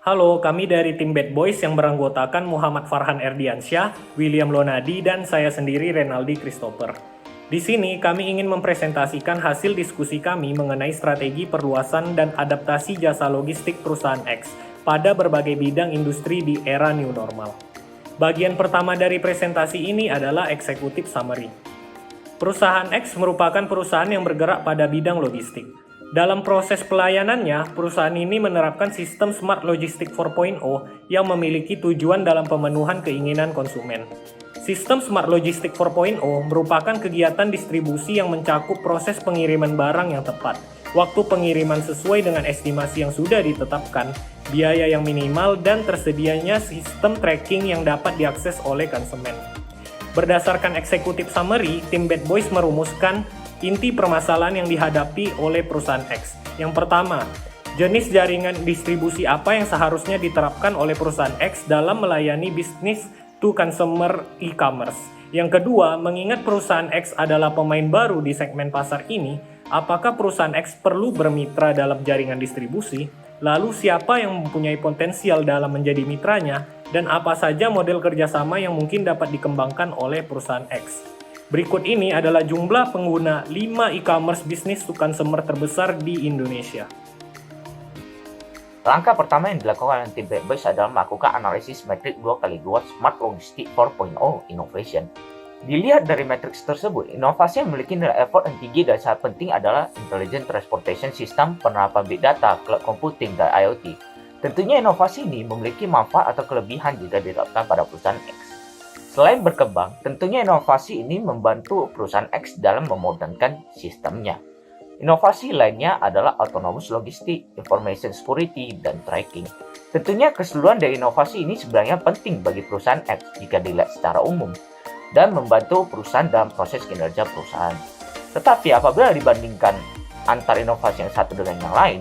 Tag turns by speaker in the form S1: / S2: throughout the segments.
S1: Halo, kami dari tim Bad Boys yang beranggotakan Muhammad Farhan Erdiansyah, William Lonadi, dan saya sendiri Renaldi Christopher. Di sini kami ingin mempresentasikan hasil diskusi kami mengenai strategi perluasan dan adaptasi jasa logistik perusahaan X pada berbagai bidang industri di era new normal. Bagian pertama dari presentasi ini adalah executive summary. Perusahaan X merupakan perusahaan yang bergerak pada bidang logistik. Dalam proses pelayanannya, perusahaan ini menerapkan sistem Smart Logistic 4.0 yang memiliki tujuan dalam pemenuhan keinginan konsumen. Sistem Smart Logistic 4.0 merupakan kegiatan distribusi yang mencakup proses pengiriman barang yang tepat, waktu pengiriman sesuai dengan estimasi yang sudah ditetapkan, biaya yang minimal, dan tersedianya sistem tracking yang dapat diakses oleh konsumen. Berdasarkan executive summary, tim Bad Boys merumuskan inti permasalahan yang dihadapi oleh perusahaan X. Yang pertama, jenis jaringan distribusi apa yang seharusnya diterapkan oleh perusahaan X dalam melayani bisnis to consumer e-commerce. Yang kedua, mengingat perusahaan X adalah pemain baru di segmen pasar ini, apakah perusahaan X perlu bermitra dalam jaringan distribusi? Lalu siapa yang mempunyai potensial dalam menjadi mitranya? Dan apa saja model kerjasama yang mungkin dapat dikembangkan oleh perusahaan X? Berikut ini adalah jumlah pengguna 5 e-commerce bisnis to consumer terbesar di Indonesia.
S2: Langkah pertama yang dilakukan oleh tim Bad Boys adalah melakukan analisis metrik 2x2 Smart Logistic 4.0 Innovation. Dilihat dari matriks tersebut, inovasi yang memiliki nilai effort yang tinggi dan sangat penting adalah Intelligent Transportation System, penerapan Big Data, Cloud Computing, dan IoT. Tentunya inovasi ini memiliki manfaat atau kelebihan jika diterapkan pada perusahaan X. Selain berkembang, tentunya inovasi ini membantu perusahaan X dalam memodernkan sistemnya. Inovasi lainnya adalah autonomous logistik, information security, dan tracking. Tentunya keseluruhan dari inovasi ini sebenarnya penting bagi perusahaan X jika dilihat secara umum dan membantu perusahaan dalam proses kinerja perusahaan. Tetapi apabila dibandingkan antar inovasi yang satu dengan yang lain,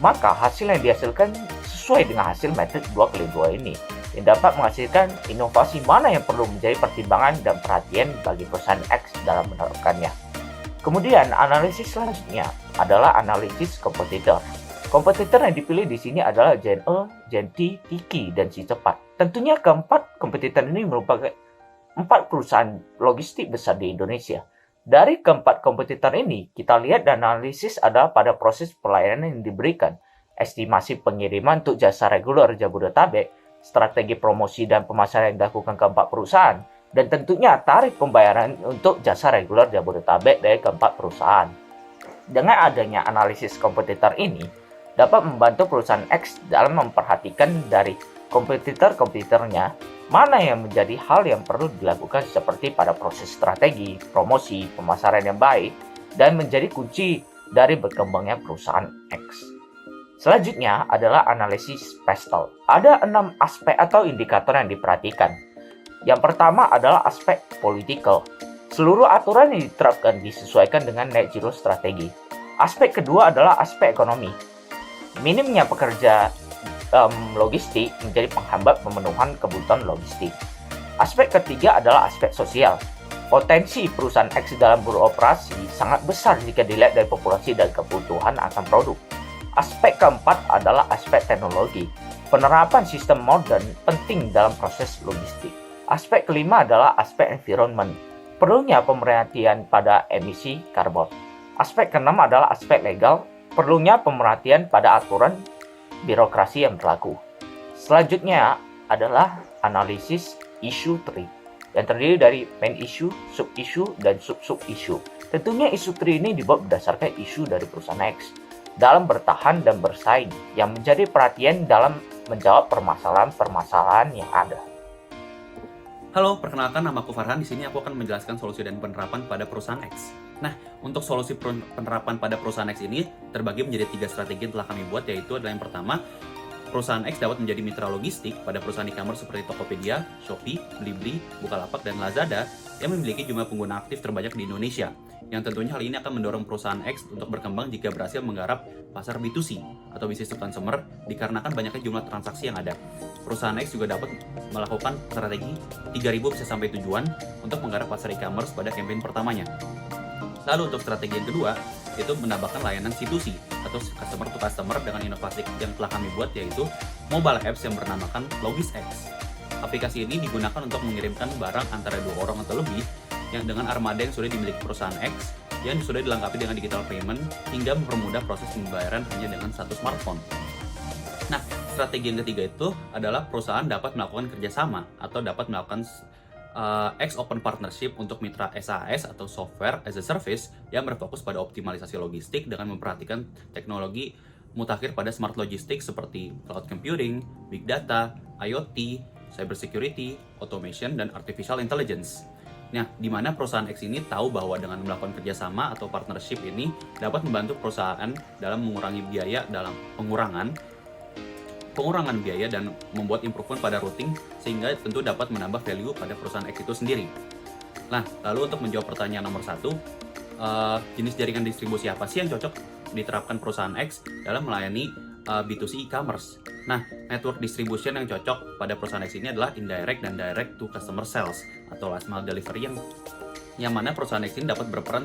S2: maka hasil yang dihasilkan sesuai dengan hasil metrik 2x2 ini, yang dapat menghasilkan inovasi mana yang perlu menjadi pertimbangan dan perhatian bagi perusahaan X dalam menerapkannya. Kemudian, analisis selanjutnya adalah analisis kompetitor. Kompetitor yang dipilih di sini adalah Gen E, Gen T, Tiki, dan Si Cepat. Tentunya keempat kompetitor ini merupakan 4 perusahaan logistik besar di Indonesia. Dari keempat kompetitor ini, kita lihat dan analisis adalah pada proses pelayanan yang diberikan, estimasi pengiriman untuk jasa reguler Jabodetabek, strategi promosi dan pemasaran yang dilakukan keempat perusahaan, dan tentunya tarif pembayaran untuk jasa reguler Jabodetabek dari keempat perusahaan. Dengan adanya analisis kompetitor ini, dapat membantu perusahaan X dalam memperhatikan dari kompetitor-kompetitornya mana yang menjadi hal yang perlu dilakukan seperti pada proses strategi, promosi, pemasaran yang baik, dan menjadi kunci dari berkembangnya perusahaan X. Selanjutnya adalah analisis PESTEL. Ada 6 aspek atau indikator yang diperhatikan. Yang pertama adalah aspek political. Seluruh aturan yang diterapkan disesuaikan dengan net zero strategi. Aspek kedua adalah aspek ekonomi. Minimnya pekerja logistik menjadi penghambat pemenuhan kebutuhan logistik. Aspek ketiga adalah aspek sosial. Potensi perusahaan X dalam beroperasi sangat besar jika dilihat dari populasi dan kebutuhan akan produk. Aspek keempat adalah aspek teknologi. Penerapan sistem modern penting dalam proses logistik. Aspek kelima adalah aspek environment. Perlunya pemerhatian pada emisi karbon. Aspek keenam adalah aspek legal. Perlunya pemerhatian pada aturan birokrasi yang berlaku. Selanjutnya adalah analisis issue tree yang terdiri dari main issue, sub issue, dan sub issue. Tentunya isu tree ini dibuat berdasarkan isu dari perusahaan X dalam bertahan dan bersaing yang menjadi perhatian dalam menjawab permasalahan-permasalahan yang ada.
S3: Halo, perkenalkan nama aku Farhan. Di sini aku akan menjelaskan solusi dan penerapan pada perusahaan X. Nah, untuk solusi penerapan pada perusahaan X ini terbagi menjadi 3 strategi yang telah kami buat, yaitu adalah yang pertama, perusahaan X dapat menjadi mitra logistik pada perusahaan e-commerce seperti Tokopedia, Shopee, Blibli, Bukalapak, dan Lazada yang memiliki jumlah pengguna aktif terbanyak di Indonesia. Yang tentunya hal ini akan mendorong perusahaan X untuk berkembang jika berhasil menggarap pasar B2C atau business to consumer dikarenakan banyaknya jumlah transaksi yang ada. Perusahaan X juga dapat melakukan strategi 3.000 bisa sampai tujuan untuk menggarap pasar e-commerce pada campaign pertamanya. Lalu untuk strategi yang kedua, yaitu menambahkan layanan C2C atau customer to customer dengan inovasi yang telah kami buat, yaitu mobile apps yang bernamakan LogisX. Aplikasi ini digunakan untuk mengirimkan barang antara 2 orang atau lebih yang dengan armada yang sudah dimiliki perusahaan X yang sudah dilengkapi dengan digital payment hingga mempermudah proses pembayaran hanya dengan satu smartphone. Nah, strategi yang ketiga itu adalah perusahaan dapat melakukan kerjasama atau dapat melakukan X-Open Partnership untuk mitra SaaS atau Software as a Service yang berfokus pada optimalisasi logistik dengan memperhatikan teknologi mutakhir pada smart logistics seperti cloud computing, big data, IoT, cybersecurity, automation, dan artificial intelligence. Nah, di mana perusahaan X ini tahu bahwa dengan melakukan kerjasama atau partnership ini dapat membantu perusahaan dalam mengurangi biaya dalam pengurangan biaya dan membuat improvement pada routing sehingga tentu dapat menambah value pada perusahaan X itu sendiri. Nah, lalu untuk menjawab pertanyaan nomor 1, jenis jaringan distribusi apa sih yang cocok diterapkan perusahaan X dalam melayani B2C e-commerce? Nah, network distribution yang cocok pada perusahaan X ini adalah indirect dan direct to customer sales atau last mile delivery yang mana perusahaan X ini dapat berperan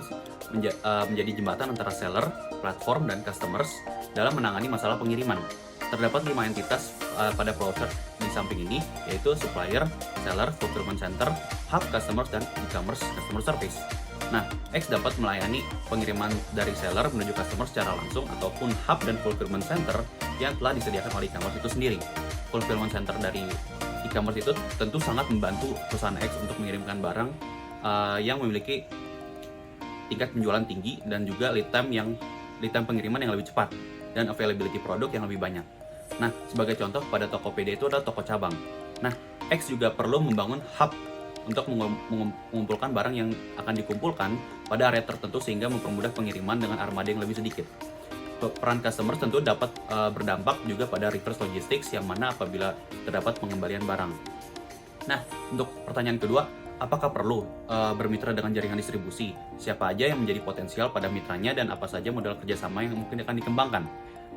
S3: menjadi jembatan antara seller, platform, dan customers dalam menangani masalah pengiriman. Terdapat 5 entitas pada browser di samping ini, yaitu supplier, seller, fulfillment center, hub customers, dan e-commerce customer service. Nah, X dapat melayani pengiriman dari seller menuju customer secara langsung ataupun hub dan fulfillment center yang telah disediakan oleh e-commerce itu sendiri. Fulfillment center dari e-commerce itu tentu sangat membantu perusahaan X untuk mengirimkan barang yang memiliki tingkat penjualan tinggi dan juga lead time pengiriman yang lebih cepat dan availability produk yang lebih banyak. Nah, sebagai contoh pada Tokopedia itu adalah toko cabang. Nah, X juga perlu membangun hub untuk mengumpulkan barang yang akan dikumpulkan pada area tertentu sehingga mempermudah pengiriman dengan armada yang lebih sedikit. Peran customer tentu dapat berdampak juga pada reverse logistics yang mana apabila terdapat pengembalian barang. Nah, untuk pertanyaan kedua, apakah perlu bermitra dengan jaringan distribusi? Siapa aja yang menjadi potensial pada mitranya dan apa saja model kerjasama yang mungkin akan dikembangkan?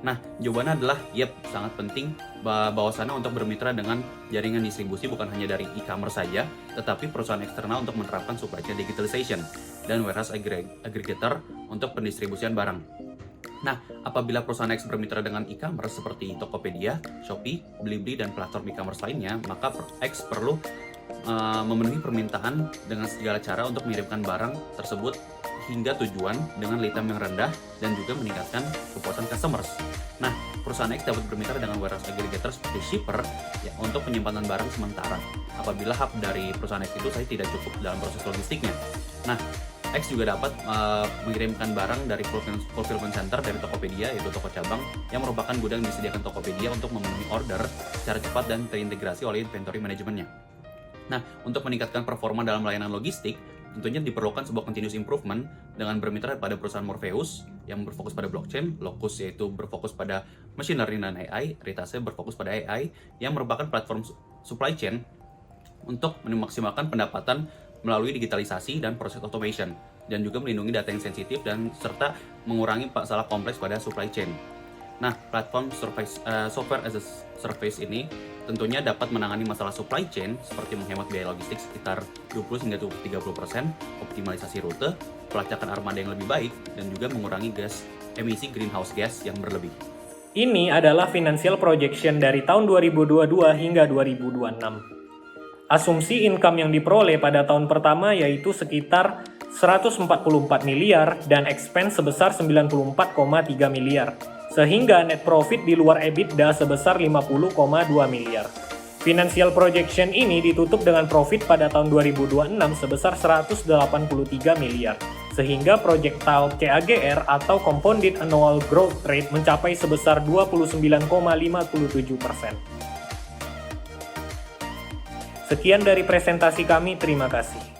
S3: Nah, jawabannya adalah sangat penting bahwasannya untuk bermitra dengan jaringan distribusi bukan hanya dari e-commerce saja, tetapi perusahaan eksternal untuk menerapkan supply chain digitalization dan warehouse aggregator untuk pendistribusian barang. Nah, apabila perusahaan X bermitra dengan e-commerce seperti Tokopedia, Shopee, Blibli, dan platform e-commerce lainnya, maka X perlu memenuhi permintaan dengan segala cara untuk mengirimkan barang tersebut hingga tujuan dengan lead time yang rendah dan juga meningkatkan kepuasan customers. Nah, perusahaan X dapat bermitra dengan warehouse aggregator seperti shipper untuk penyimpanan barang sementara apabila hub dari perusahaan X itu saya tidak cukup dalam proses logistiknya. Nah, X juga dapat mengirimkan barang dari fulfillment center dari Tokopedia, yaitu toko cabang, yang merupakan gudang yang disediakan Tokopedia untuk memenuhi order secara cepat dan terintegrasi oleh inventory manajemennya. Nah, untuk meningkatkan performa dalam layanan logistik, tentunya diperlukan sebuah continuous improvement dengan bermitra pada perusahaan Morpheus yang berfokus pada blockchain, Locus yaitu berfokus pada machine learning dan AI, Ritase berfokus pada AI yang merupakan platform supply chain untuk memaksimalkan pendapatan melalui digitalisasi dan proses automation dan juga melindungi data yang sensitif dan serta mengurangi masalah kompleks pada supply chain. Nah, platform software as a service ini tentunya dapat menangani masalah supply chain seperti menghemat biaya logistik sekitar 20 hingga 30%, optimalisasi rute, pelacakan armada yang lebih baik, dan juga mengurangi emisi greenhouse gas yang berlebih.
S1: Ini adalah financial projection dari tahun 2022 hingga 2026. Asumsi income yang diperoleh pada tahun pertama yaitu sekitar 144 miliar dan expense sebesar 94,3 miliar. Sehingga net profit di luar EBITDA sebesar 50,2 miliar. Financial projection ini ditutup dengan profit pada tahun 2026 sebesar 183 miliar. Sehingga projectile CAGR atau Compounded Annual Growth Rate mencapai sebesar 29,57%. Sekian dari presentasi kami, terima kasih.